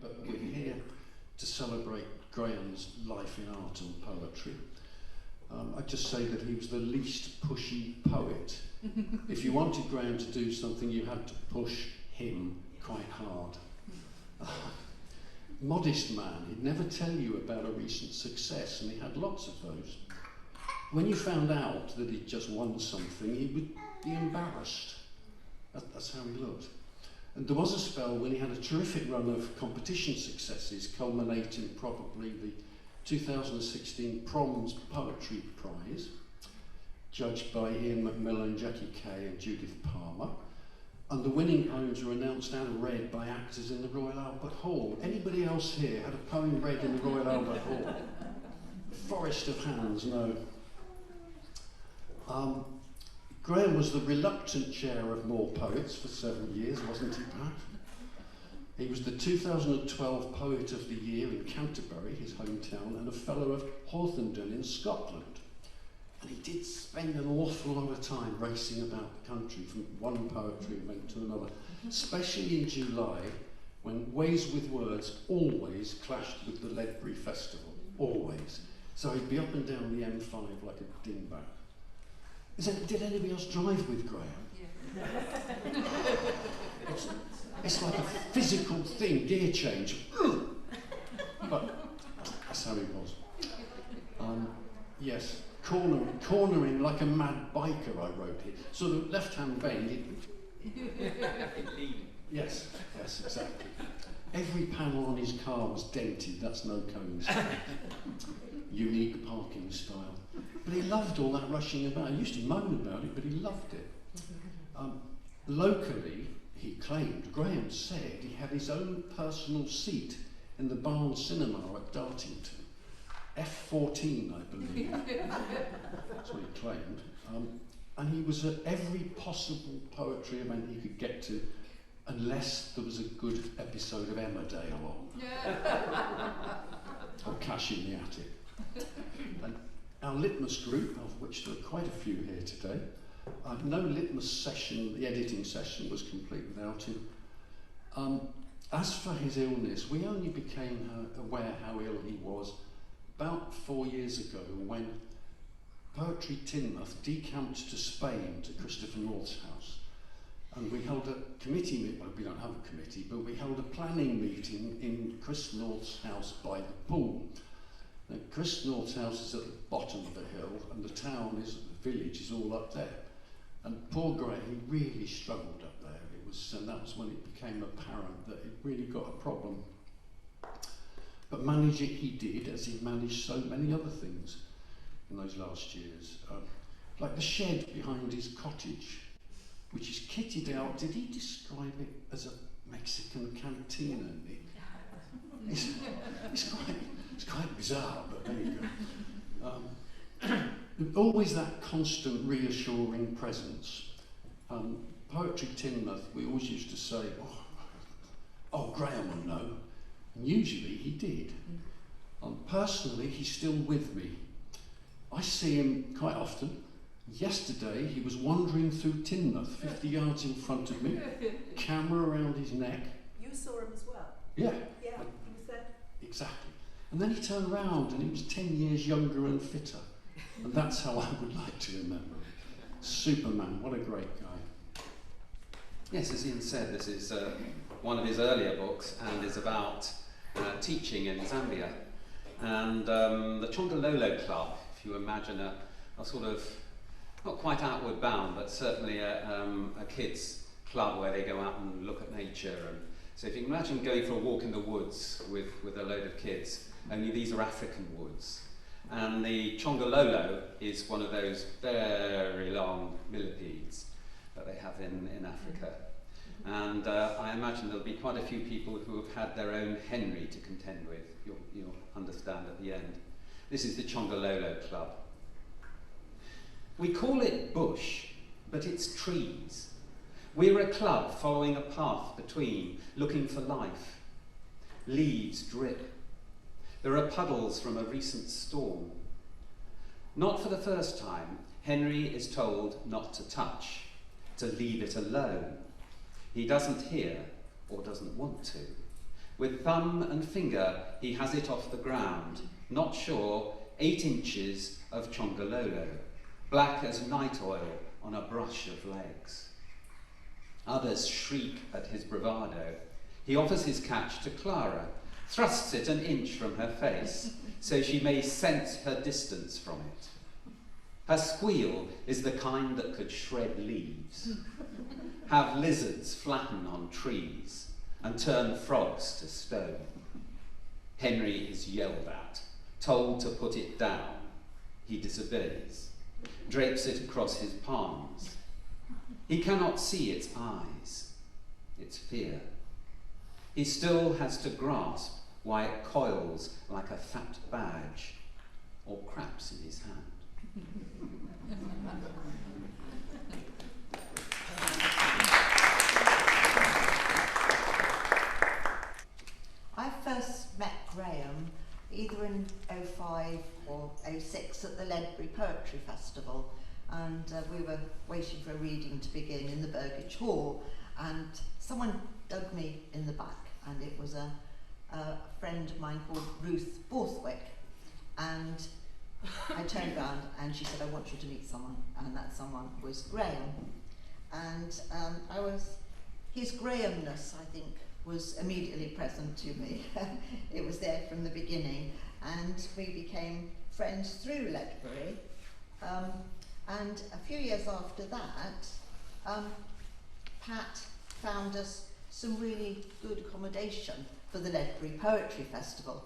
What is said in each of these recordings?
but we're here to celebrate Graham's life in art and poetry. I'd just say that he was the least pushy poet. If you wanted Graham to do something, you had to push him quite hard. Modest man, he'd never tell you about a recent success, and he had lots of those. When you found out that he'd just won something, he would be embarrassed. That's how he looked. And there was a spell when he had a terrific run of competition successes, culminating probably the 2016 Proms Poetry Prize, judged by Ian McMillan, Jackie Kay and Judith Palmer. And the winning poems were announced and read by actors in the Royal Albert Hall. Anybody else here had a poem read in the Royal Albert Hall? Forest of hands, no. Graham was the reluctant chair of More Poets for 7 years, wasn't he, Pat? He was the 2012 Poet of the Year in Canterbury, his hometown, and a Fellow of Hawthornden in Scotland. And he did spend an awful lot of time racing about the country from one poetry event to another, especially in July, when Ways with Words always clashed with the Ledbury Festival, always. So he'd be up and down the M5 like a dingbat. Did anybody else drive with Graham? Yeah. It's like a physical thing, gear change. But that's how he was. Yes, cornering like a mad biker, I wrote here. Sort of left-hand bend. Yes, exactly. Every panel on his car was dented, that's no coincidence. Unique parking style. But he loved all that rushing about. He used to moan about it, but he loved it. Locally, he claimed, Graham said, he had his own personal seat in the Barnes Cinema at Dartington. F14, I believe. That's what he claimed. And he was at every possible poetry event he could get to, unless there was a good episode of Emmerdale on. Or Cash in the Attic. And our litmus group, of which there are quite a few here today, no litmus session, the editing session, was complete without him. As for his illness, we only became aware how ill he was about 4 years ago when Poetry Teignmouth decamped to Spain to Christopher North's house. And we held a committee meeting, well, we don't have a committee, but we held a planning meeting in Chris North's house by the pool. Now, Chris North's house is at the bottom of the hill, and the town is, the village is all up there. And poor Graham, he really struggled up there. And that was when it became apparent that he'd really got a problem. But manage it he did, as he managed so many other things in those last years. Like the shed behind his cottage, which is kitted out. Did he describe it as a Mexican cantina, Nick? It's quite bizarre, but there you go. Always that constant reassuring presence. Poetry Teignmouth, we always used to say, oh, Graham will know. And usually he did. Personally, he's still with me. I see him quite often. Yesterday, he was wandering through Teignmouth, 50 yards in front of me, camera around his neck. You saw him as well? Yeah. Yeah, he was there. Exactly. And then he turned round and he was 10 years younger and fitter. And that's how I would like to remember him. Superman, what a great guy. Yes, as Ian said, this is one of his earlier books and is about teaching in Zambia. And the Chongololo Club, if you imagine a sort of, not quite outward bound, but certainly a kids' club where they go out and look at nature. And so if you can imagine going for a walk in the woods with a load of kids, only these are African woods. And the Chongololo is one of those very long millipedes that they have in Africa. And I imagine there'll be quite a few people who have had their own Henry to contend with, you'll understand at the end. This is the Chongololo Club. We call it bush, but it's trees. We're a club following a path between, looking for life. Leaves drip. There are puddles from a recent storm. Not for the first time, Henry is told not to touch, to leave it alone. He doesn't hear or doesn't want to. With thumb and finger he has it off the ground, not sure, 8 inches of chongololo, black as night oil on a brush of legs. Others shriek at his bravado. He offers his catch to Clara, thrusts it an inch from her face, so she may sense her distance from it. Her squeal is the kind that could shred leaves, have lizards flatten on trees, and turn frogs to stone. Henry is yelled at, told to put it down. He disobeys, drapes it across his palms. He cannot see its eyes, its fear. He still has to grasp why it coils like a fat badge or craps in his hand. I first met Graham either in 05 or 06 at the Ledbury Poetry Festival, and we were waiting for a reading to begin in the Burchell Hall, and someone dug me in the back, and it was a friend of mine called Ruth Borthwick, and I turned around and she said, "I want you to meet someone," and that someone was Graham. And his Grahamness, I think, was immediately present to me. It was there from the beginning, and we became friends through Ledbury. And a few years after that, Pat found us some really good accommodation for the Ledbury Poetry Festival.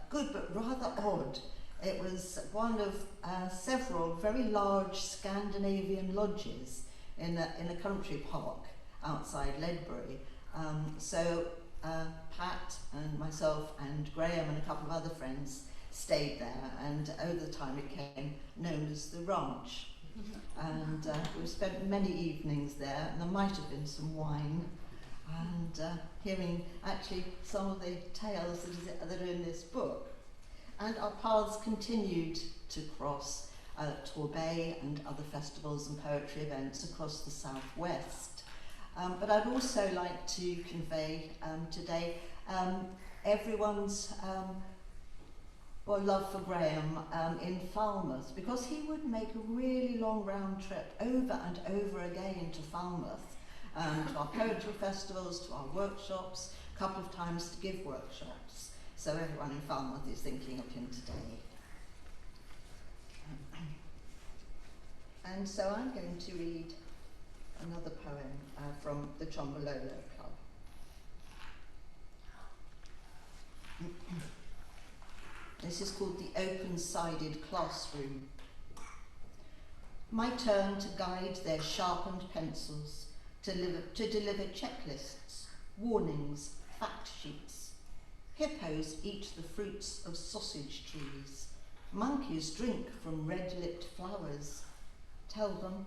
Good but rather odd. It was one of several very large Scandinavian lodges in a country park outside Ledbury. So Pat and myself and Graham and a couple of other friends stayed there, and over the time it became known as the Ranch. And we spent many evenings there, and there might have been some wine, and hearing actually some of the tales that are in this book. And our paths continued to cross Torbay and other festivals and poetry events across the southwest. But I'd also like to convey today everyone's love for Graham in Falmouth, because he would make a really long round trip over and over again to Falmouth, to our poetry festivals, to our workshops, a couple of times to give workshops. So everyone in Falmouth is thinking of him today. And so I'm going to read another poem from the Chombololo Club. This is called The Open-Sided Classroom. My turn to guide their sharpened pencils, to deliver checklists, warnings, fact sheets. Hippos eat the fruits of sausage trees. Monkeys drink from red-lipped flowers. Tell them,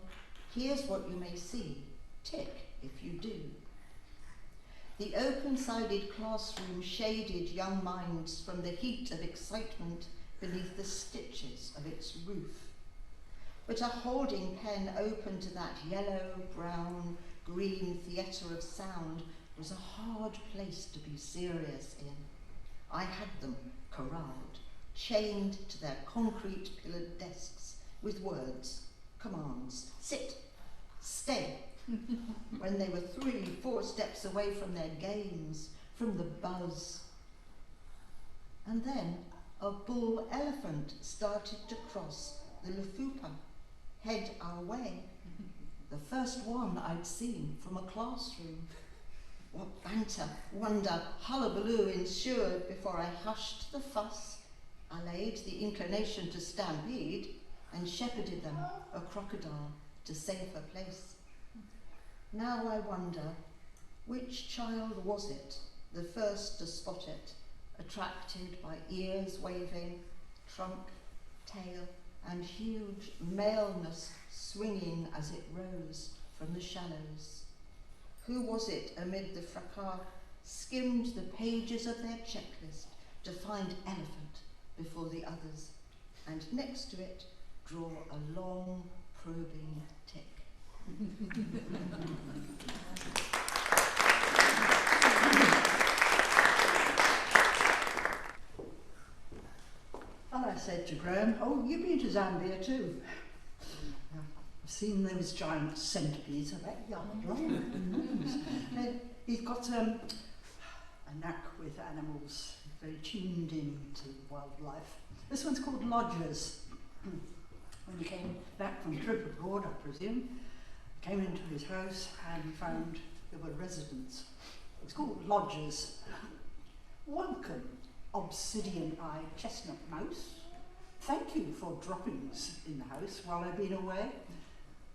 here's what you may see. Tick if you do. The open-sided classroom shaded young minds from the heat of excitement beneath the stitches of its roof. But a holding pen open to that yellow, brown, green theatre of sound was a hard place to be serious in. I had them corralled, chained to their concrete pillared desks with words, commands, sit, stay, when they were 3-4 steps away from their games, from the buzz. And then a bull elephant started to cross the Lufupa, head our way. The first one I'd seen from a classroom. What banter, wonder, hullabaloo ensued before I hushed the fuss, allayed the inclination to stampede, and shepherded them, a crocodile, to safer place. Now I wonder, which child was it, the first to spot it, attracted by ears waving, trunk, tail, and huge maleness swinging as it rose from the shallows? Who was it amid the fracas skimmed the pages of their checklist to find elephant before the others, and next to it draw a long probing tick? said to Graham, "Oh, you've been to Zambia too." I've seen those giant centipedes about a yard long. He's got a knack with animals, very tuned in to wildlife. This one's called Lodgers. When he came back from a trip abroad, I presume, came into his house and found there were residents. It's called Lodgers. "Welcome, obsidian-eyed chestnut mouse. Thank you for droppings in the house while I've been away.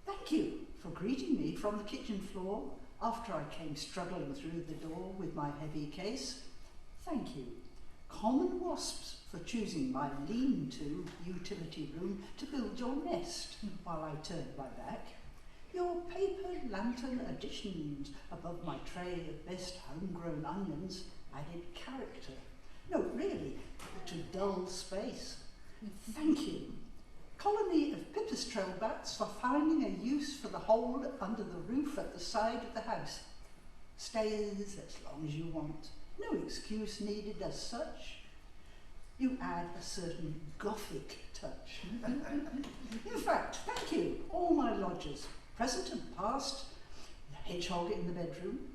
Thank you for greeting me from the kitchen floor after I came struggling through the door with my heavy case. Thank you, common wasps, for choosing my lean-to utility room to build your nest while I turned my back. Your paper lantern additions above my tray of best homegrown onions added character. No, really, to dull space. Thank you, colony of pipistrelle bats, for finding a use for the hole under the roof at the side of the house. Stays as long as you want. No excuse needed as such. You add a certain Gothic touch. In fact, thank you, all my lodgers, present and past, the hedgehog in the bedroom,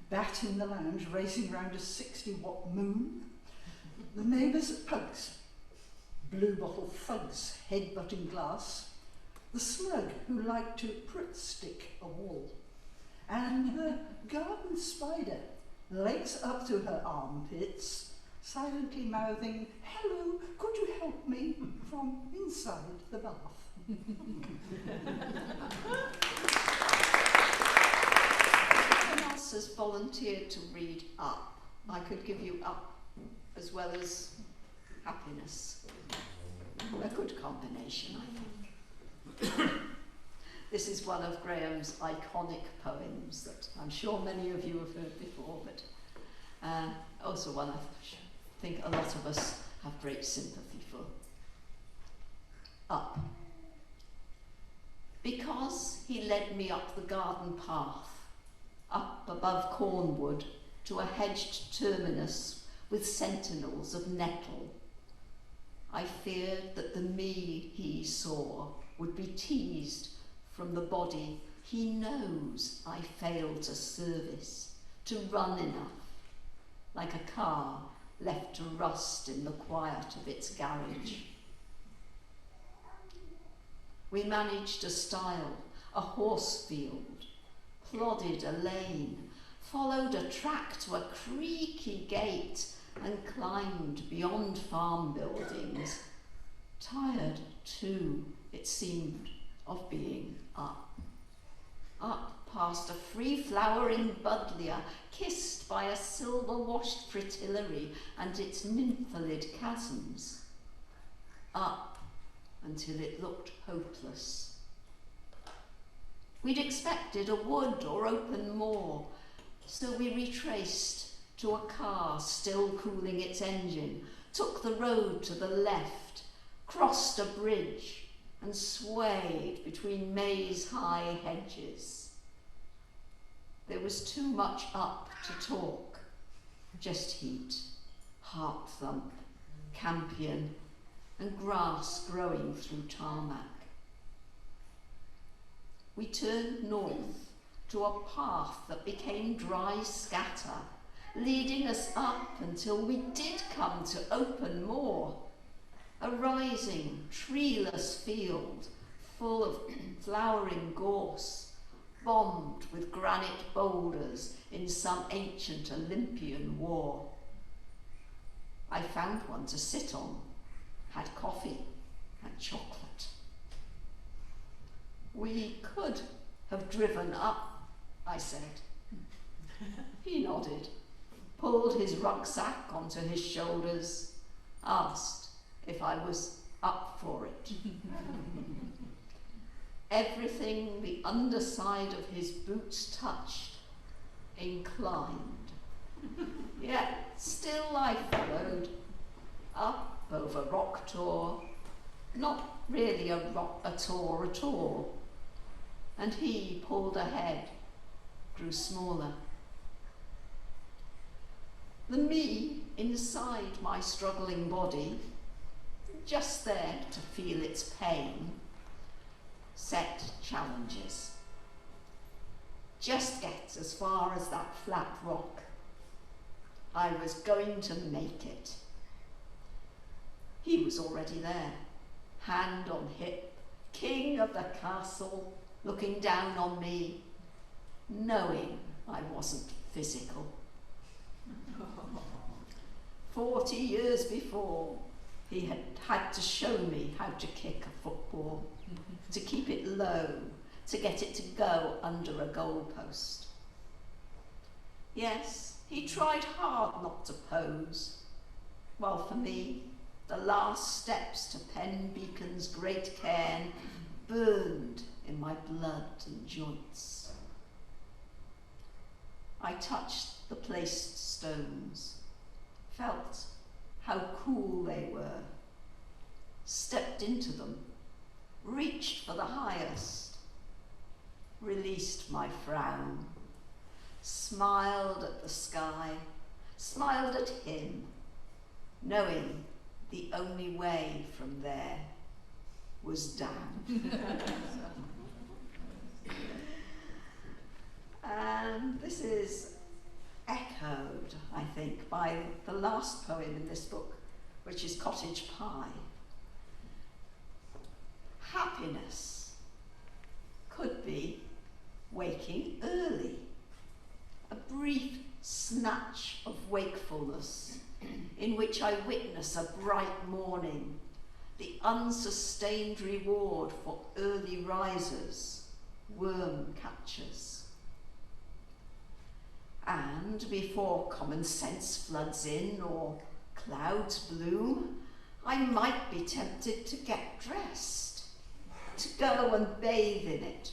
bat in the lounge racing round a 60-watt moon, the neighbours at Pugs, blue bottle thugs head-butting glass, the slug who liked to prick-stick a wall, and the garden spider, legs up to her armpits, silently mouthing, "Hello, could you help me?" from inside the bath. Someone else has volunteered to read Up. I could give you Up as well as happiness. A good combination, I think. This is one of Graham's iconic poems that I'm sure many of you have heard before, but also one I think a lot of us have great sympathy for. Up. Because he led me up the garden path, up above Cornwood, to a hedged terminus with sentinels of nettle, I feared that the me he saw would be teased from the body he knows I failed to service, to run enough, like a car left to rust in the quiet of its garage. We managed a stile, a horse field, plodded a lane, followed a track to a creaky gate, and climbed beyond farm buildings, tired too, it seemed, of being up. Up past a free-flowering buddleia, kissed by a silver-washed fritillary and its nymphalid chasms. Up until it looked hopeless. We'd expected a wood or open moor, so we retraced to a car still cooling its engine, took the road to the left, crossed a bridge, and swayed between maize-high hedges. There was too much up to talk, just heat, heart thump, campion, and grass growing through tarmac. We turned north to a path that became dry scatter, leading us up until we did come to open moor, a rising, treeless field full of flowering gorse, bombed with granite boulders in some ancient Olympian war. I found one to sit on, had coffee and chocolate. We could have driven up, I said. He nodded, pulled his rucksack onto his shoulders, asked if I was up for it. Everything the underside of his boots touched inclined. Yet still I followed, up over Rock Tor, not really a tour at all, and he pulled ahead, grew smaller. The me inside my struggling body just there to feel its pain, set challenges. Just get as far as that flat rock. I was going to make it. He was already there, hand on hip, king of the castle, looking down on me, knowing I wasn't physical. 40 years before, he had had to show me how to kick a football, to keep it low, to get it to go under a goalpost. Yes, he tried hard not to pose, while for me, the last steps to Pen Beacon's great cairn burned in my blood and joints. I touched the placed stones, felt how cool they were, stepped into them, reached for the highest, released my frown, smiled at the sky, smiled at him, knowing the only way from there was down. And this is echoed, I think, by the last poem in this book, which is Cottage Pie. Happiness could be waking early, a brief snatch of wakefulness in which I witness a bright morning, the unsustained reward for early risers, worm catchers. And before common sense floods in or clouds bloom, I might be tempted to get dressed, to go and bathe in it,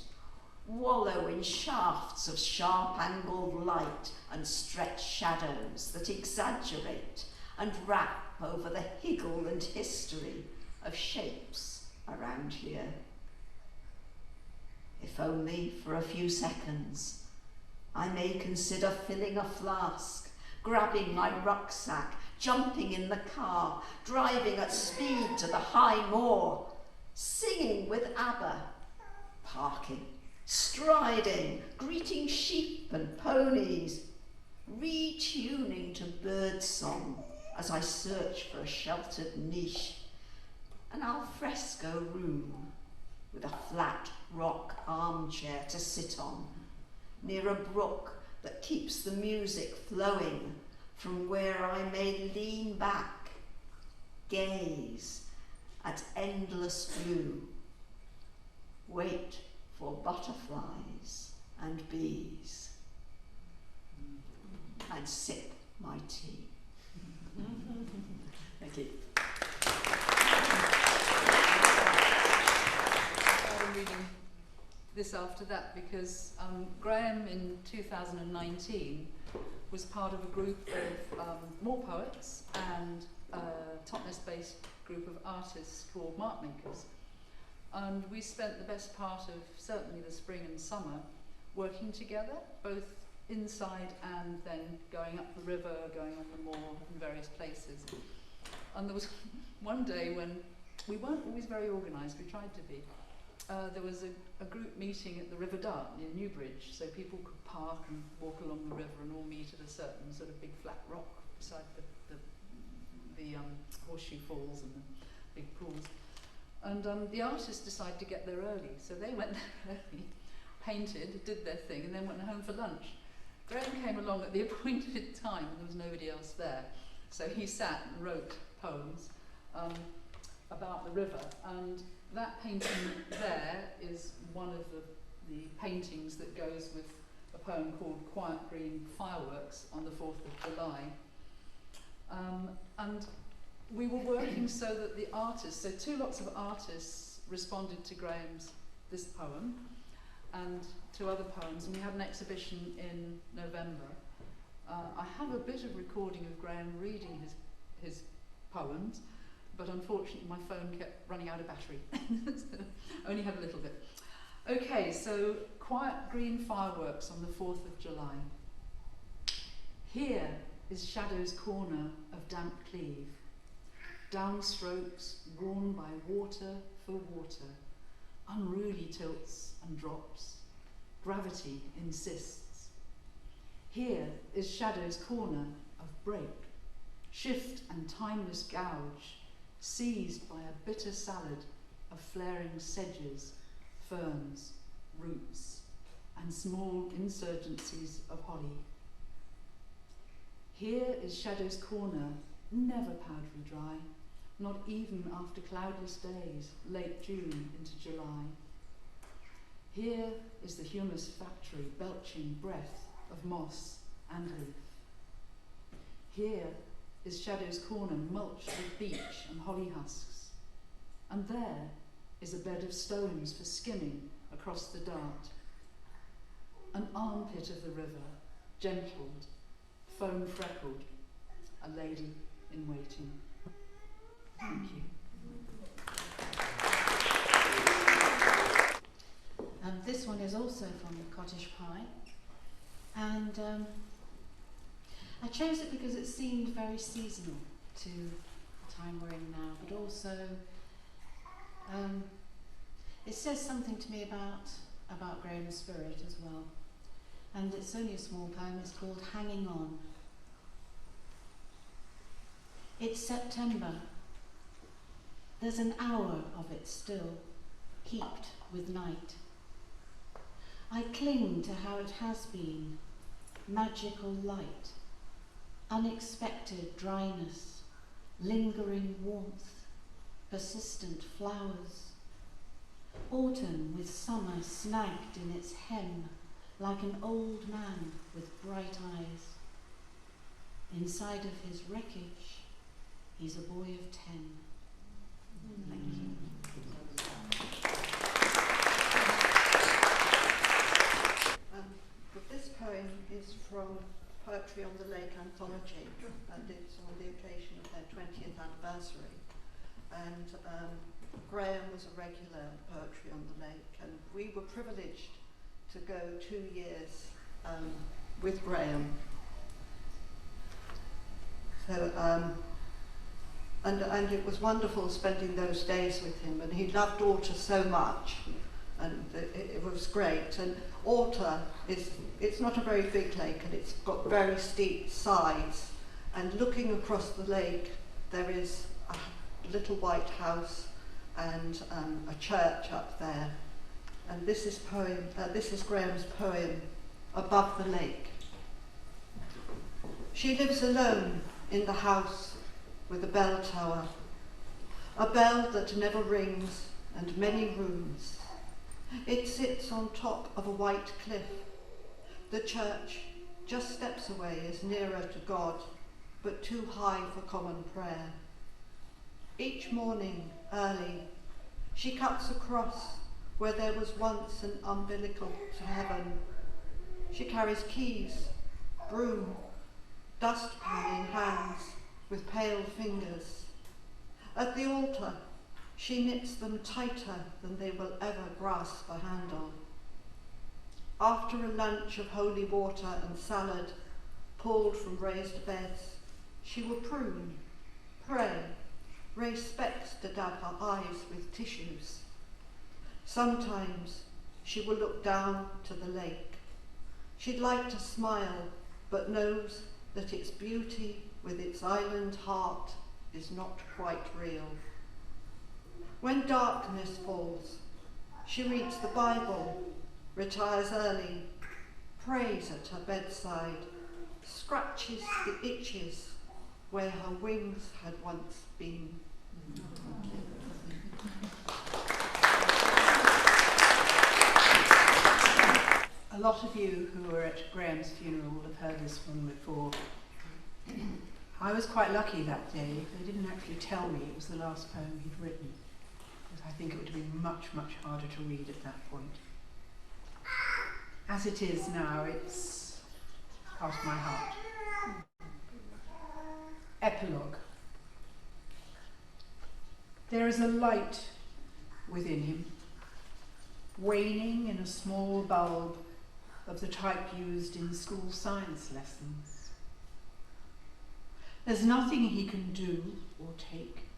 wallow in shafts of sharp-angled light and stretched shadows that exaggerate and wrap over the higgle and history of shapes around here. If only for a few seconds, I may consider filling a flask, grabbing my rucksack, jumping in the car, driving at speed to the high moor, singing with ABBA, parking, striding, greeting sheep and ponies, retuning to birdsong as I search for a sheltered niche, an alfresco room with a flat rock armchair to sit on, near a brook that keeps the music flowing from where I may lean back, gaze at endless blue, wait for butterflies and bees, and sip my tea. Thank you. I'm reading this after that because Graham in 2019 was part of a group of more poets and a Totnes-based group of artists called Markmakers. And we spent the best part of certainly the spring and summer working together, both inside and then going up the river, going on the moor in various places. And there was one day when we weren't always very organised, we tried to be. There was a group meeting at the River Dart near Newbridge, so people could park and walk along the river and all meet at a certain sort of big flat rock beside the horseshoe falls and the big pools. And the artists decided to get there early, so they went there early, painted, did their thing, and then went home for lunch. Graham came along at the appointed time, and there was nobody else there. So he sat and wrote poems about the river, and that painting there is one of the paintings that goes with a poem called Quiet Green Fireworks on the 4th of July. And we were working so that the artists, so two lots of artists responded to Graham's, this poem, and two other poems, and we had an exhibition in November. I have a bit of recording of Graham reading his poems, but unfortunately my phone kept running out of battery. Only had a little bit. Okay, so Quiet Green Fireworks on the 4th of July. Here is Shadow's corner of damp Cleve. downstrokes worn by water for water, unruly tilts and drops. Gravity insists. Here is shadow's corner of break, shift and timeless gouge, seized by a bitter salad of flaring sedges, ferns, roots, and small insurgencies of holly. Here is shadow's corner, never powdery dry, not even after cloudless days, late June into July. Here is the humus factory belching breath of moss and leaf. Here is shadow's corner mulched with beech and holly husks. And there is a bed of stones for skimming across the dart. An armpit of the river, gentled, foam freckled, a lady in waiting. Thank you. This one is also from the Cottage Pie, and I chose it because it seemed very seasonal to the time we're in now, but also it says something to me about Graham's spirit as well. And it's only a small poem. It's called Hanging On. It's September. There's an hour of it still, heaped with night. I cling to how it has been, magical light, unexpected dryness, lingering warmth, persistent flowers. Autumn with summer snagged in its hem, like an old man with bright eyes. Inside of his wreckage, he's a boy of 10. Thank you. But this poem is from Poetry on the Lake anthology, and it's on the occasion of their 20th anniversary. And Graham was a regular at Poetry on the Lake, and we were privileged to go 2 years with Graham. So, and it was wonderful spending those days with him, and he loved Orta so much, and it was great. And Orta it's not a very big lake, and it's got very steep sides, and looking across the lake there is a little white house and a church up there. And this is Graham's poem, Above the Lake. She lives alone in the house with a bell tower, a bell that never rings and many rooms. It sits on top of a white cliff. The church, just steps away, is nearer to God, but too high for common prayer. Each morning, early, she cuts across where there was once an umbilical to heaven. She carries keys, broom, dustpan in hands with pale fingers. At the altar, she knits them tighter than they will ever grasp a handle. After a lunch of holy water and salad, pulled from raised beds, she will prune, pray, raise specks to dab her eyes with tissues. Sometimes she will look down to the lake. She'd like to smile, but knows that its beauty with its island heart is not quite real. When darkness falls, she reads the Bible, retires early, prays at her bedside, scratches the itches where her wings had once been. A lot of you who were at Graham's funeral will have heard this one before. I was quite lucky that day. They didn't actually tell me it was the last poem he'd written, because I think it would have been much, much harder to read at that point. As it is now, it's part of my heart. Epilogue. There is a light within him, waning in a small bulb of the type used in school science lessons. There's nothing he can do or take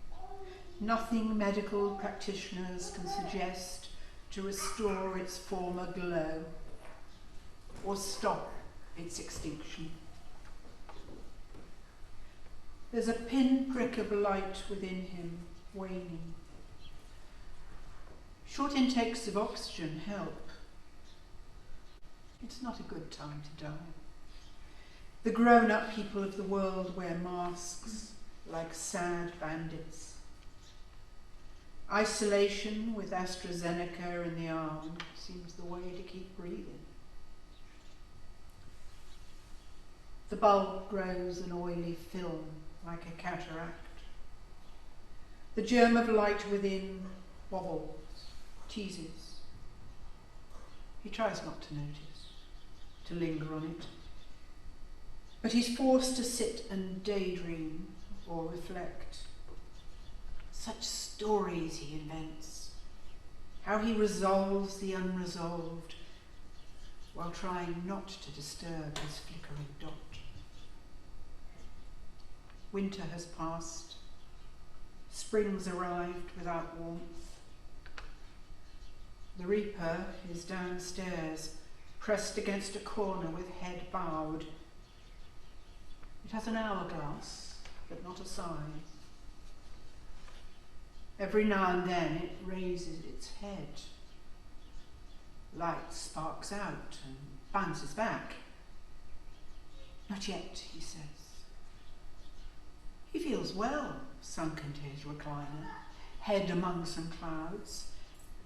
Nothing medical practitioners can suggest to restore its former glow or stop its extinction. There's a pinprick of light within him, waning. Short intakes of oxygen help. It's not a good time to die. The grown-up people of the world wear masks like sad bandits. Isolation with AstraZeneca in the arm seems the way to keep breathing. The bulb grows an oily film like a cataract. The germ of light within wobbles, teases. He tries not to notice, to linger on it. But he's forced to sit and daydream or reflect. Such stories he invents, how he resolves the unresolved while trying not to disturb his flickering dot. Winter has passed, spring's arrived without warmth. The reaper is downstairs, pressed against a corner with head bowed. It has an hourglass, but not a size. Every now and then it raises its head. Light sparks out and bounces back. Not yet, he says. He feels well, sunk into his recliner, head among some clouds.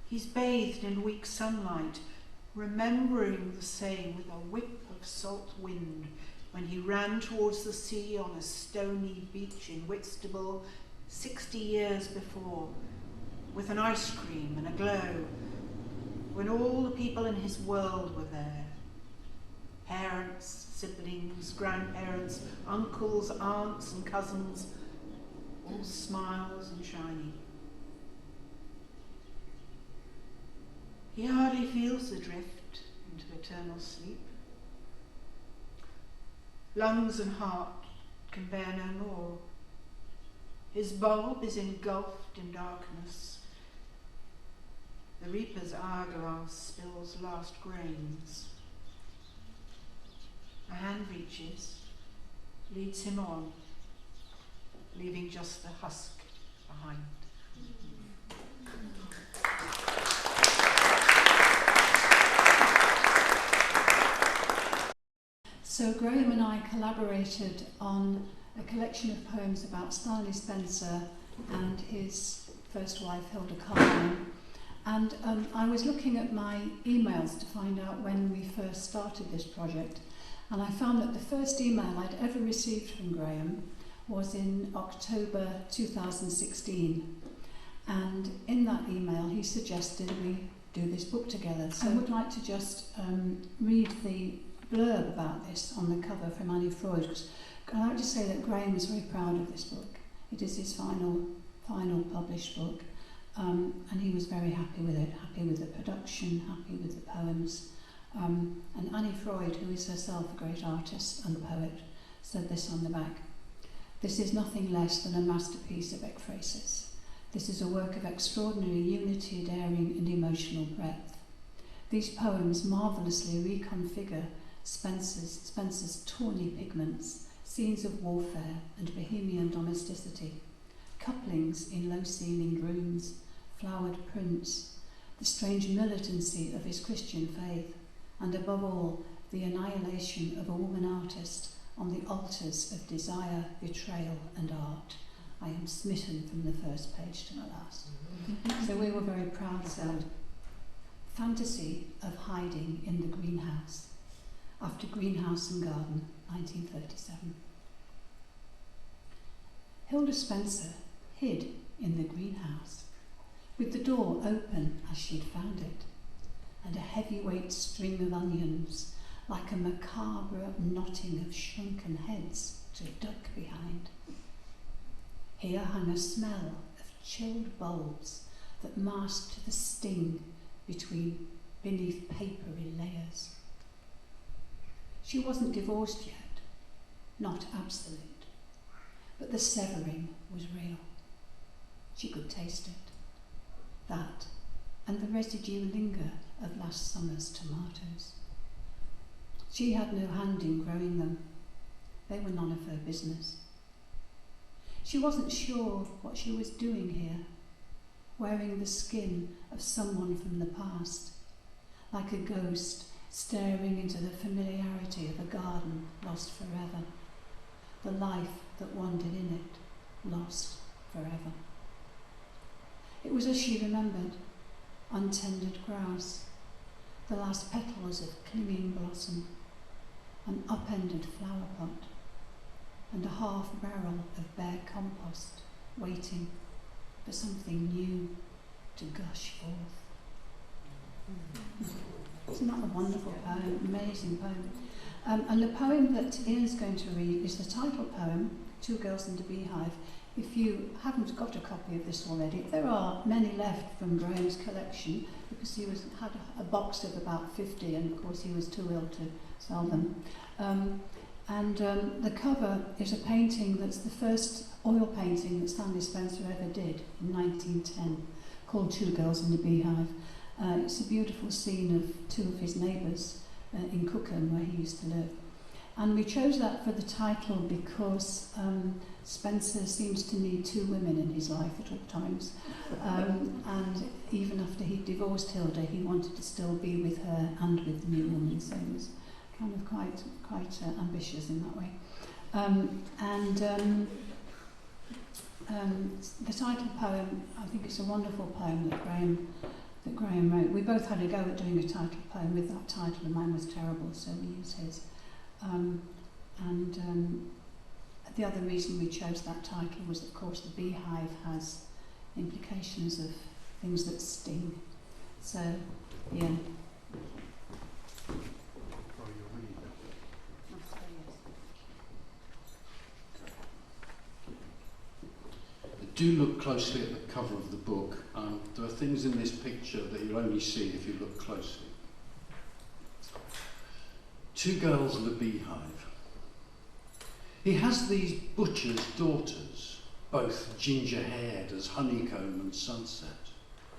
He's bathed in weak sunlight, remembering the same with a whip of salt wind when he ran towards the sea on a stony beach in Whitstable 60 years before, with an ice cream and a glow, when all the people in his world were there. Parents, siblings, grandparents, uncles, aunts and cousins, all smiles and shiny. He hardly feels the drift into eternal sleep. Lungs and heart can bear no more. His bulb is engulfed in darkness. The reaper's hourglass spills last grains. A hand reaches, leads him on, leaving just the husk behind. So Graham and I collaborated on a collection of poems about Stanley Spencer and his first wife Hilda Carlin. And I was looking at my emails to find out when we first started this project, and I found that the first email I'd ever received from Graham was in October 2016. And in that email he suggested we do this book together. So I would like to just read the blurb about this on the cover from Annie Freud, because I'd like to say that Graham is very proud of this book. It is his final published book, and he was very happy with it, happy with the production, happy with the poems. And Annie Freud, who is herself a great artist and poet, said this on the back: "This is nothing less than a masterpiece of ekphrasis. This is a work of extraordinary unity, daring and emotional breadth. These poems marvellously reconfigure Spencer's tawny pigments, scenes of warfare and bohemian domesticity, couplings in low-ceilinged rooms, flowered prints, the strange militancy of his Christian faith, and above all, the annihilation of a woman artist on the altars of desire, betrayal and art. I am smitten from the first page to the last." So we were very proud of that. Fantasy of hiding in the greenhouse. After Greenhouse and Garden, 1937. Hilda Spencer hid in the greenhouse, with the door open as she'd found it, and a heavyweight string of onions, like a macabre knotting of shrunken heads to duck behind. Here hung a smell of chilled bulbs that masked the sting beneath papery layers. She wasn't divorced yet, not absolute, but the severing was real. She could taste it. That, and the residue linger of last summer's tomatoes. She had no hand in growing them. They were none of her business. She wasn't sure what she was doing here, wearing the skin of someone from the past, like a ghost staring into the familiarity of a garden lost forever, the life that wandered in it, lost forever. It was as she remembered, untended grass, the last petals of clinging blossom, an upended flower pot, and a half barrel of bare compost waiting for something new to gush forth. Isn't that a wonderful poem? Amazing poem. And the poem that Ian's going to read is the title poem, Two Girls and a Beehive. If you haven't got a copy of this already, there are many left from Graham's collection because he had a box of about 50 and of course he was too ill to sell them. The cover is a painting that's the first oil painting that Stanley Spencer ever did in 1910, called Two Girls and a Beehive. It's a beautiful scene of two of his neighbours in Cookham, where he used to live. And we chose that for the title because Spencer seems to need two women in his life at all times. And even after he divorced Hilda, he wanted to still be with her and with the new woman, so he was kind of quite ambitious in that way. The title poem, I think it's a wonderful poem that Graham wrote. We both had a go at doing a title poem with that title, and mine was terrible, so we used his. The other reason we chose that title was, of course, the beehive has implications of things that sting. So, yeah. Do look closely at the cover of the book. There are things in this picture that you'll only see if you look closely. Two girls and a beehive. He has these butcher's daughters, both ginger-haired as honeycomb and sunset,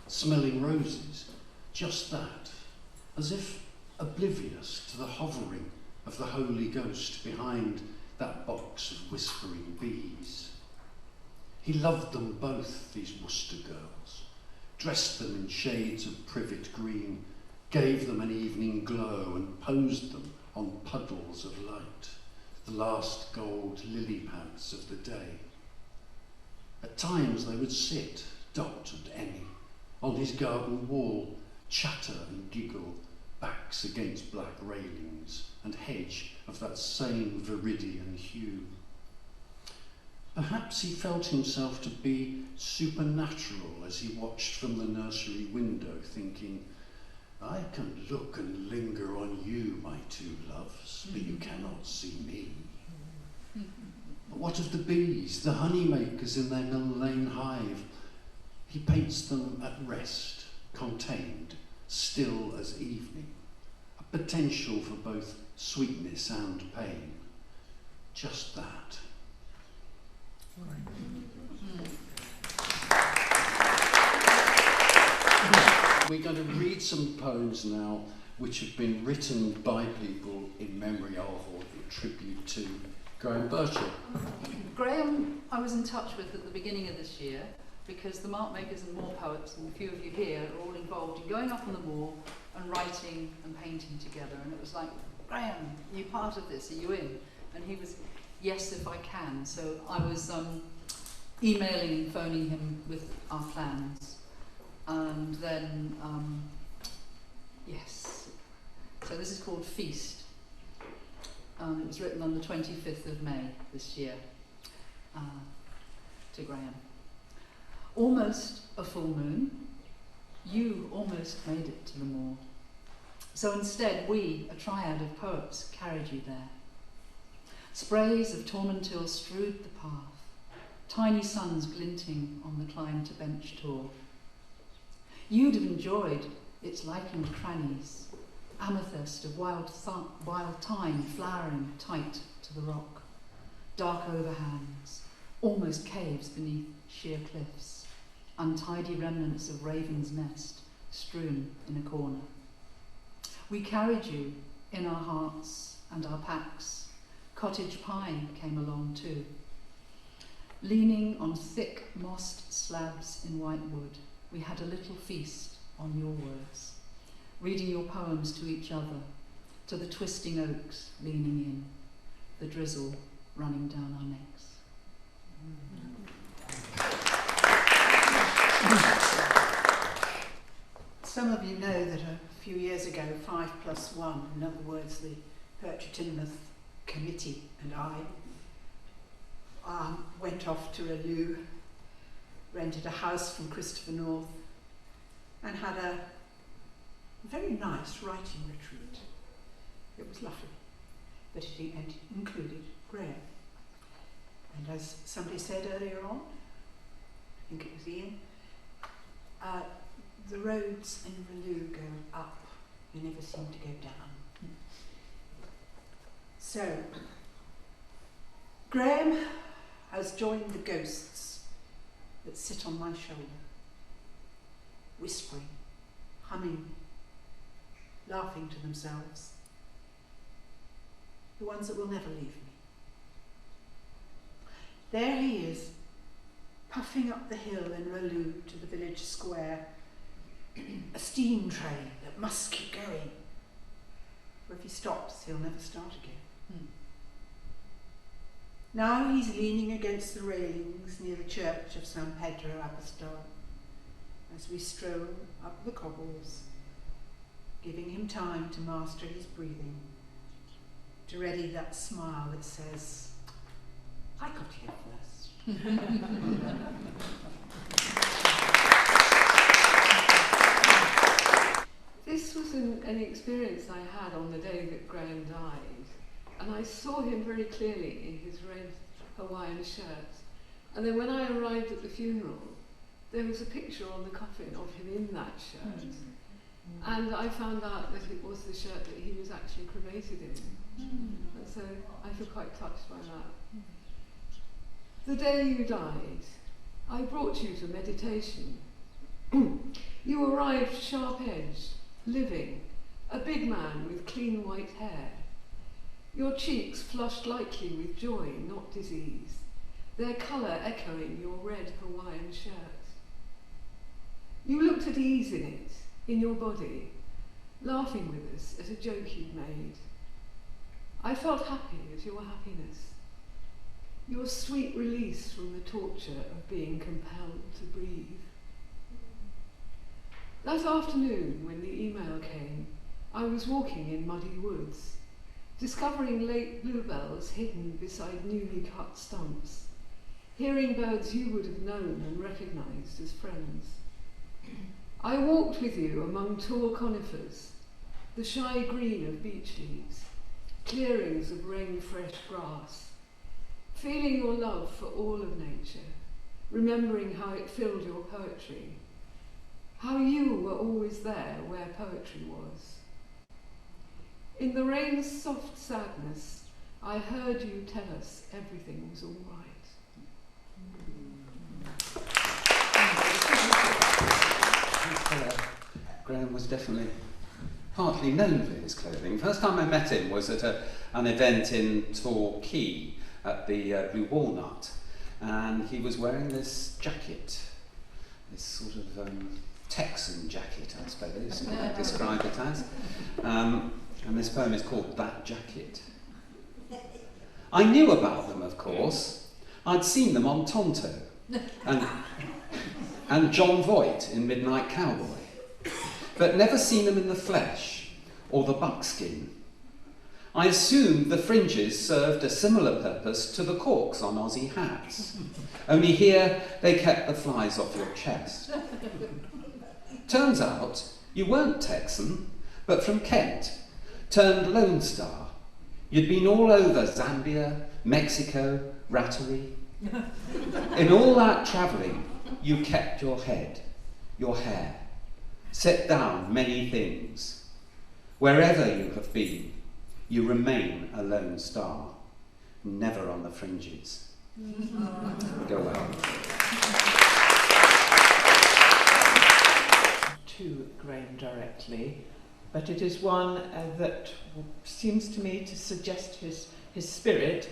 smelling roses, just that, as if oblivious to the hovering of the Holy Ghost behind that box of whispering bees. He loved them both, these Worcester girls, dressed them in shades of privet green, gave them an evening glow and posed them on puddles of light, the last gold lily pads of the day. At times they would sit, Dot and Emmy, on his garden wall, chatter and giggle, backs against black railings and hedge of that same viridian hue. Perhaps he felt himself to be supernatural as he watched from the nursery window, thinking, I can look and linger on you, my two loves, but you cannot see me. But what of the bees, the honeymakers in their Mill Lane hive? He paints them at rest, contained, still as evening, a potential for both sweetness and pain. Just that. We're going to read some poems now which have been written by people in memory of or in tribute to Graham Burchell. Graham, I was in touch with at the beginning of this year because the mark makers and moor poets, and a few of you here, are all involved in going up on the moor and writing and painting together. And it was like, Graham, are you part of this? Are you in? And he was, yes, if I can. So I was emailing and phoning him with our plans. And then, yes. So this is called Feast. It was written on the 25th of May this year to Graham. Almost a full moon, you almost made it to the moor. So instead, we, a triad of poets, carried you there. Sprays of tormentil strewed the path, tiny suns glinting on the climb to bench tour. You'd have enjoyed its lichened crannies, amethyst of wild thyme flowering tight to the rock, dark overhangs, almost caves beneath sheer cliffs, untidy remnants of raven's nest strewn in a corner. We carried you in our hearts and our packs. Cottage pie came along too. Leaning on thick mossed slabs in white wood, we had a little feast on your words, reading your poems to each other, to the twisting oaks leaning in, the drizzle running down our necks. Some of you know that a few years ago, 5+1, in other words, the Burchell Committee and I went off to a loo, rented a house from Christopher North, and had a very nice writing retreat. It was lovely, but it included Graham. And as somebody said earlier on, I think it was Ian, the roads in Relu go up, they never seem to go down. So, Graham has joined the ghosts that sit on my shoulder, whispering, humming, laughing to themselves, the ones that will never leave me. There he is, puffing up the hill in Relu to the village square, a steam train that must keep going, for if he stops, he'll never start again. Now he's leaning against the railings near the church of San Pedro Apostol as we stroll up the cobbles, giving him time to master his breathing, to ready that smile that says, I got here first. This was an experience I had on the day that Graham died, and I saw him very clearly in his red Hawaiian shirt. And then when I arrived at the funeral, there was a picture on the coffin of him in that shirt. And I found out that it was the shirt that he was actually cremated in. And so I feel quite touched by that. The day you died, I brought you to meditation. You arrived sharp-edged, living, a big man with clean white hair. Your cheeks flushed lightly with joy, not disease, their colour echoing your red Hawaiian shirt. You looked at ease in it, in your body, laughing with us at a joke you'd made. I felt happy at your happiness, your sweet release from the torture of being compelled to breathe. That afternoon, when the email came, I was walking in muddy woods, discovering late bluebells hidden beside newly cut stumps, hearing birds you would have known and recognised as friends. I walked with you among tall conifers, the shy green of beech leaves, clearings of rain-fresh grass, feeling your love for all of nature, remembering how it filled your poetry, how you were always there where poetry was. In the rain's soft sadness, I heard you tell us everything was all right. Graham was definitely partly known for his clothing. First time I met him was at an event in Torquay at the Blue Walnut, and he was wearing this jacket, this sort of Texan jacket, I suppose, you might describe it as. And this poem is called That Jacket. I knew about them, of course. I'd seen them on Tonto and John Voight in Midnight Cowboy, but never seen them in the flesh or the buckskin. I assumed the fringes served a similar purpose to the corks on Aussie hats, only here they kept the flies off your chest. Turns out you weren't Texan, but from Kent, turned Lone Star. You'd been all over Zambia, Mexico, Rattery. In all that travelling, you kept your head, your hair, set down many things. Wherever you have been, you remain a lone star, never on the fringes. Go well. to Graham directly, but it is one that seems to me to suggest his spirit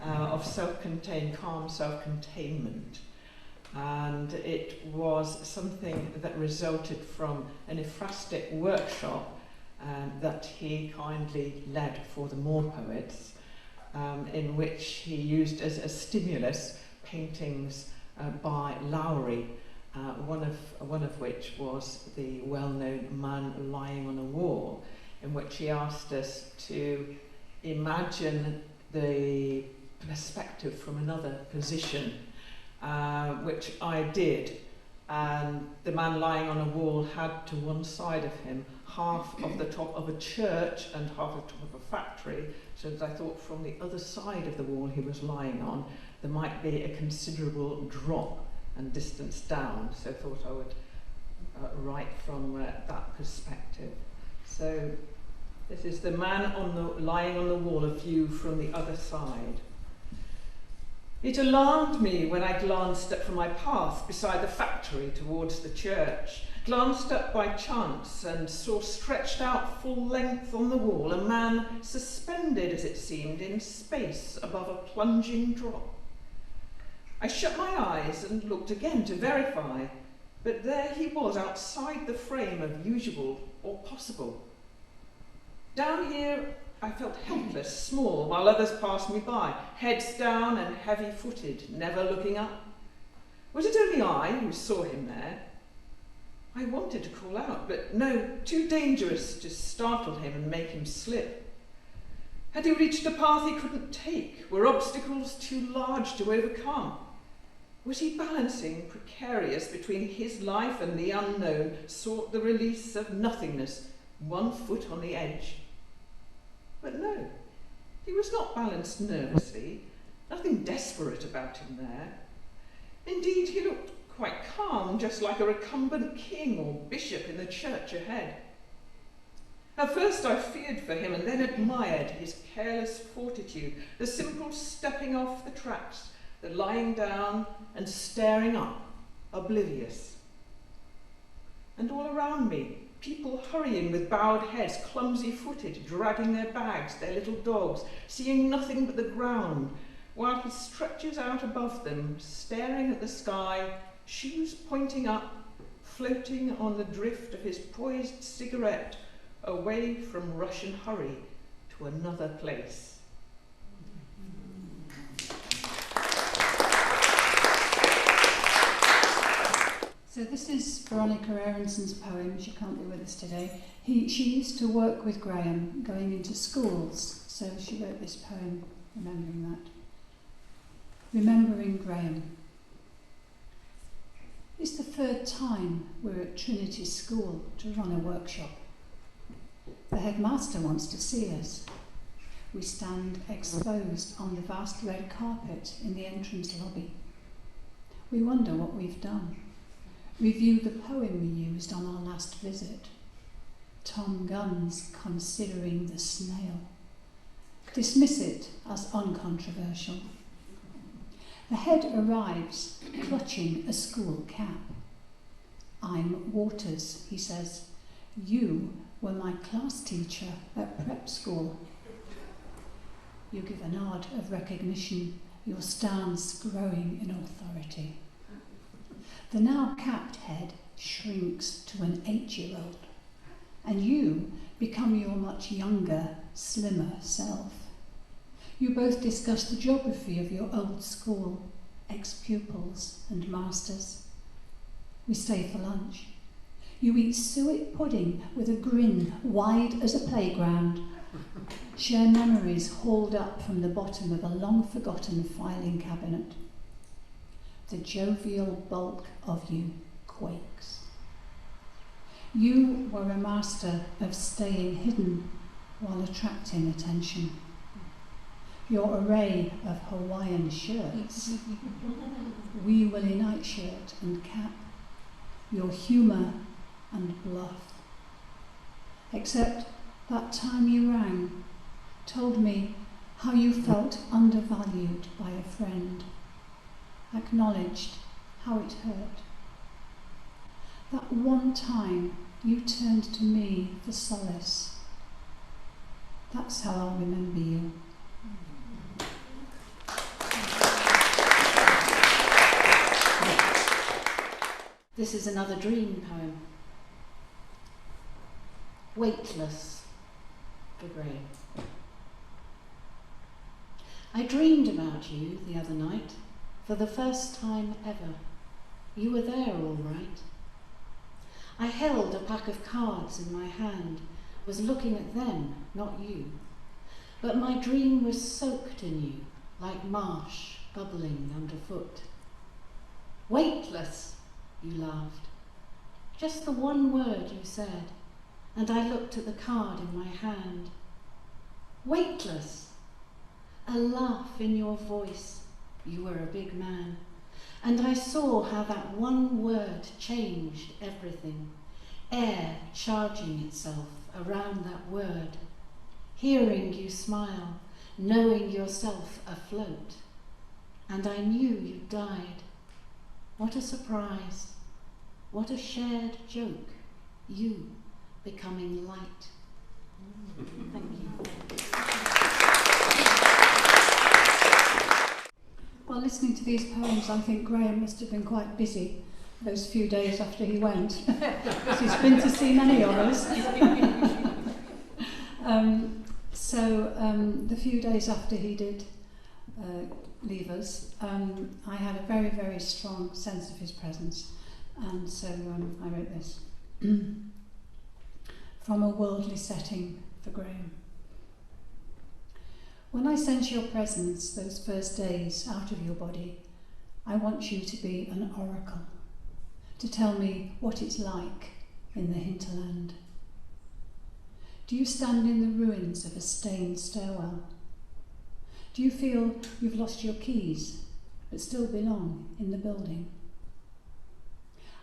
of self-contained, calm self-containment. And it was something that resulted from an ekphrastic workshop that he kindly led for the Moor poets, in which he used as a stimulus paintings by Lowry, one of which was the well-known Man Lying on a Wall, in which he asked us to imagine the perspective from another position, which I did. And the man lying on a wall had to one side of him half of the top of a church and half of the top of a factory, so that I thought from the other side of the wall he was lying on there might be a considerable drop and distance down, so I thought I would write from that perspective. So this is the man lying on the wall, a view from the other side. It alarmed me when I glanced up from my path beside the factory towards the church, glanced up by chance and saw stretched out full length on the wall a man suspended, as it seemed, in space above a plunging drop. I shut my eyes and looked again to verify, but there he was outside the frame of usual or possible. Down here I felt helpless, small, while others passed me by, heads down and heavy-footed, never looking up. Was it only I who saw him there? I wanted to call out, but no, too dangerous to startle him and make him slip. Had he reached a path he couldn't take? Were obstacles too large to overcome? Was he balancing, precarious, between his life and the unknown, sought the release of nothingness, one foot on the edge? But no, he was not balanced nervously, nothing desperate about him there. Indeed, he looked quite calm, just like a recumbent king or bishop in the church ahead. At first I feared for him and then admired his careless fortitude, the simple stepping off the tracks, the lying down and staring up, oblivious. And all around me, people hurrying with bowed heads, clumsy-footed, dragging their bags, their little dogs, seeing nothing but the ground, while he stretches out above them, staring at the sky, shoes pointing up, floating on the drift of his poised cigarette, away from rush and hurry to another place. So this is Veronica Aronson's poem. She can't be with us today. She used to work with Graham going into schools, so she wrote this poem remembering that. Remembering Graham. It's the third time we're at Trinity School to run a workshop. The headmaster wants to see us. We stand exposed on the vast red carpet in the entrance lobby. We wonder what we've done. Review the poem we used on our last visit. Tom Gunn's Considering the Snail. Dismiss it as uncontroversial. The head arrives, clutching a school cap. I'm Waters, he says. You were my class teacher at prep school. You give a nod of recognition, your stance growing in authority. The now capped head shrinks to an 8-year-old, and you become your much younger, slimmer self. You both discuss the geography of your old school, ex-pupils and masters. We stay for lunch. You eat suet pudding with a grin wide as a playground. Share memories hauled up from the bottom of a long-forgotten filing cabinet. The jovial bulk of you quakes. You were a master of staying hidden while attracting attention. Your array of Hawaiian shirts, wee willy nightshirt and cap, your humour and bluff. Except that time you rang, told me how you felt undervalued by a friend, acknowledged how it hurt. That one time you turned to me for solace. That's how I'll remember you. This is another dream poem. Weightless, for Graham. I dreamed about you the other night, for the first time ever. You were there all right. I held a pack of cards in my hand, was looking at them, not you. But my dream was soaked in you, like marsh bubbling underfoot. Weightless, you laughed. Just the one word you said, and I looked at the card in my hand. Weightless. A laugh in your voice. You were a big man. And I saw how that one word changed everything. Air charging itself around that word. Hearing you smile, knowing yourself afloat. And I knew you died. What a surprise. What a shared joke. You becoming light. Thank you. While listening to these poems, I think Graham must have been quite busy those few days after he went. Because he's been to see many of us. The few days after he did leave us, I had a very, very strong sense of his presence. And so I wrote this. From a worldly setting for Graham. When I sense your presence those first days out of your body, I want you to be an oracle, to tell me what it's like in the hinterland. Do you stand in the ruins of a stained stairwell? Do you feel you've lost your keys but still belong in the building?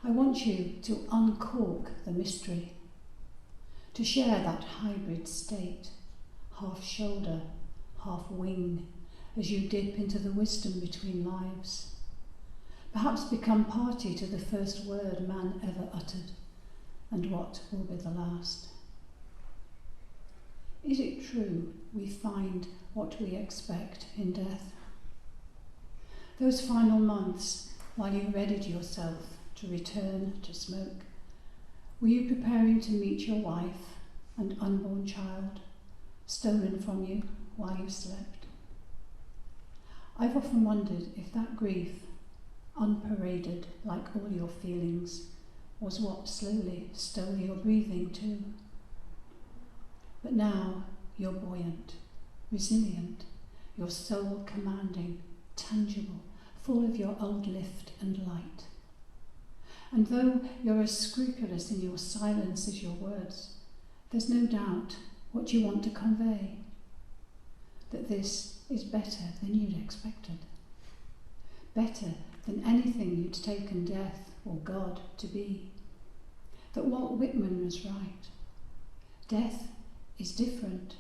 I want you to uncork the mystery, to share that hybrid state, half shoulder, half wing, as you dip into the wisdom between lives. Perhaps become party to the first word man ever uttered, and what will be the last. Is it true we find what we expect in death? Those final months, while you readied yourself to return to smoke, were you preparing to meet your wife and unborn child, stolen from you while you slept? I've often wondered if that grief, unparaded like all your feelings, was what slowly stole your breathing too. But now you're buoyant, resilient, your soul commanding, tangible, full of your old lift and light. And though you're as scrupulous in your silence as your words, there's no doubt what you want to convey, that this is better than you'd expected, better than anything you'd taken death or God to be, that Walt Whitman was right. Death is different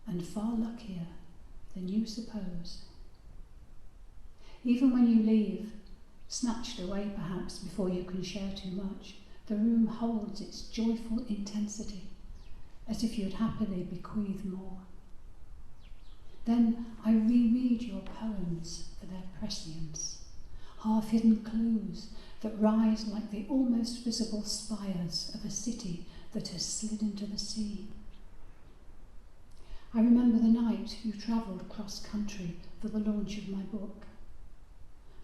and far luckier than you suppose. Even when you leave, snatched away perhaps before you can share too much, the room holds its joyful intensity, as if you'd happily bequeath more. Then I reread your poems for their prescience, half-hidden clues that rise like the almost visible spires of a city that has slid into the sea. I remember the night you travelled cross-country for the launch of my book.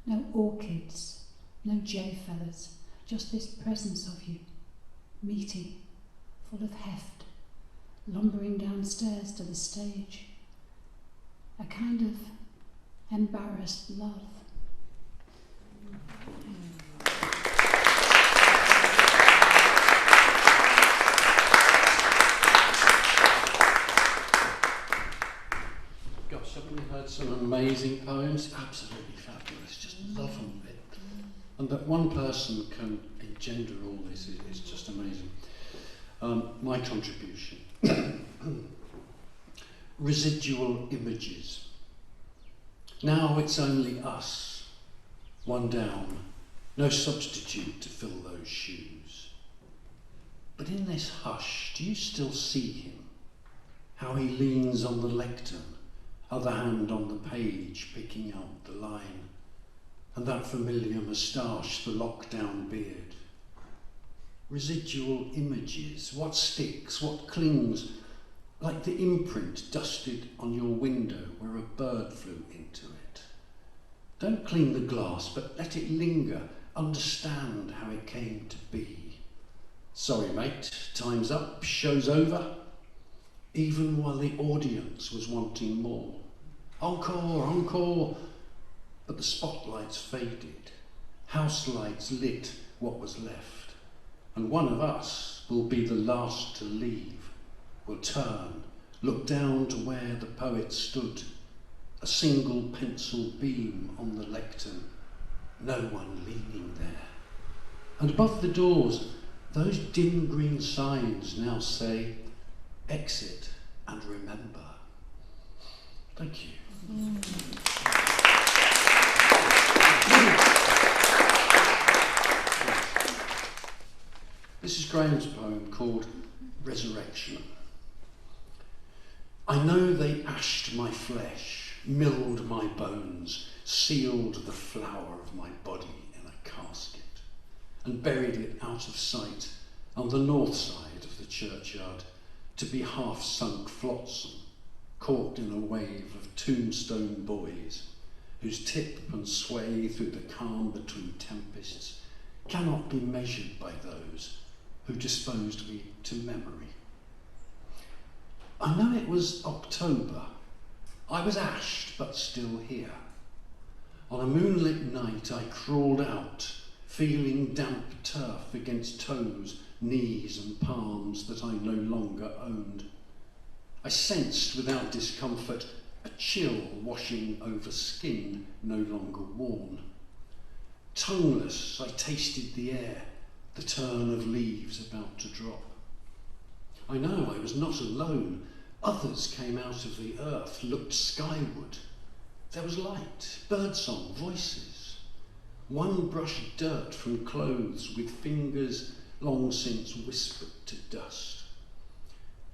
No orchids, no jay feathers, just this presence of you, meaty, full of heft, lumbering downstairs to the stage. A kind of embarrassed love. Gosh, haven't we heard some amazing poems? Absolutely fabulous, just love them. And that one person can engender all this is just amazing. My contribution. Residual images. Now it's only us, one down, no substitute to fill those shoes. But in this hush, do you still see him? How he leans on the lectern, other hand on the page, picking out the line. And that familiar moustache, the lockdown beard. Residual images, what sticks, what clings, like the imprint dusted on your window where a bird flew into it. Don't clean the glass, but let it linger, understand how it came to be. Sorry, mate, time's up, show's over. Even while the audience was wanting more. Encore, encore. But the spotlights faded. House lights lit what was left. And one of us will be the last to leave. Will turn, look down to where the poet stood. A single pencil beam on the lectern. No one leaning there. And above the doors, those dim green signs now say, exit and remember. Thank you. This is Graham's poem called Resurrection. I know they ashed my flesh, milled my bones, sealed the flower of my body in a casket, and buried it out of sight on the north side of the churchyard, to be half-sunk flotsam, caught in a wave of tombstone boys, whose tip and sway through the calm between tempests cannot be measured by those who disposed me to memory. I know it was October. I was ashed, but still here. On a moonlit night I crawled out, feeling damp turf against toes, knees and palms that I no longer owned. I sensed without discomfort a chill washing over skin no longer worn. Tongueless, I tasted the air, the turn of leaves about to drop. I know I was not alone. Others came out of the earth, looked skyward. There was light, birdsong, voices. One brushed dirt from clothes with fingers long since whispered to dust.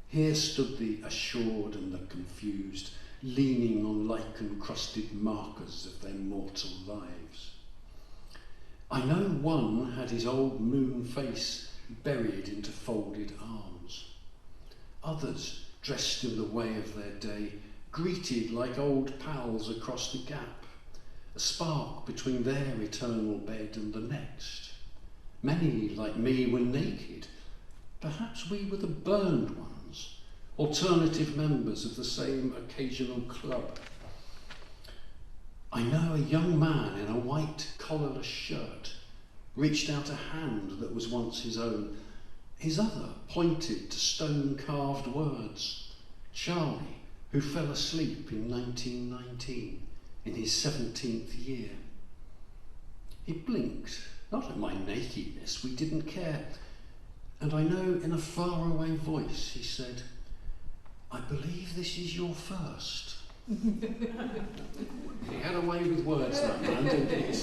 Here stood the assured and the confused, leaning on lichen-crusted markers of their mortal lives. I know one had his old moon face buried into folded arms. Others, dressed in the way of their day, greeted like old pals across the gap, a spark between their eternal bed and the next. Many, like me, were naked. Perhaps we were the burned ones, alternative members of the same occasional club. I know a young man in a white collarless shirt reached out a hand that was once his own. His other pointed to stone-carved words. Charlie, who fell asleep in 1919, in his 17th year. He blinked, not at my nakedness, we didn't care. And I know in a faraway voice he said, I believe this is your first. He had a way with words, that man, didn't he?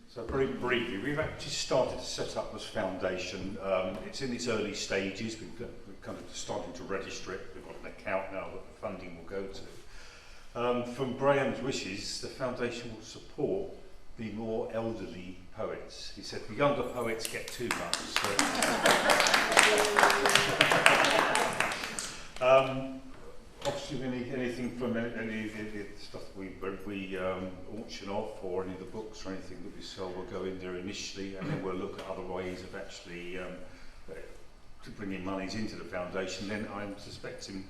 So very briefly, we've actually started to set up this foundation. It's in its early stages. We're kind of starting to register it. We've got an account now that the funding will go to. From Graham's wishes, the foundation will support the more elderly poets. He said the younger poets get too much. So. Obviously, we need anything from any of the stuff that we auction off, or any of the books or anything that we sell will go in there initially, and then we'll look at other ways of actually to bringing monies into the foundation. Then I'm suspecting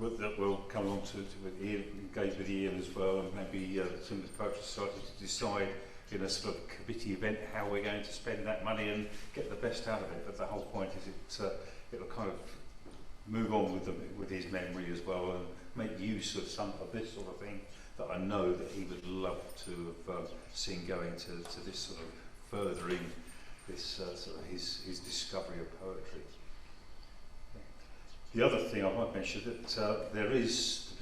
that we'll come along to Ian, engage with Ian as well, and maybe some of the Poetry Society to decide in a sort of committee event how we're going to spend that money and get the best out of it. But the whole point is it'll kind of move on with his memory as well, and make use of some of this sort of thing that I know that he would love to have seen going to this sort of furthering this sort of his discovery of poetry. The other thing I might mention that there is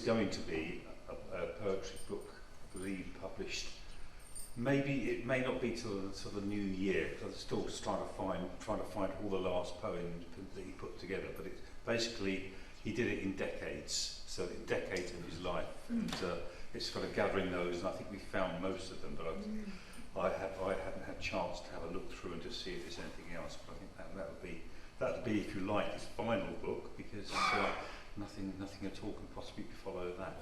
going to be a poetry book, I believe, published. Maybe it may not be till the new year, because I'm still trying to find all the last poems that he put together. But it's basically, he did it in decades, so in decades of his life, and it's kind of gathering those. And I think we found most of them, but I haven't had a chance to have a look through and to see if there's anything else. But I think that would be, if you like, his final book, because nothing at all can possibly follow that.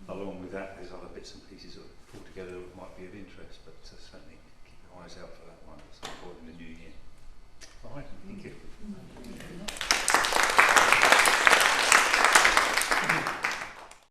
But along with that, there's other bits and pieces that pull together that might be of interest. But certainly keep your eyes out for that one at some point in the new year. All right.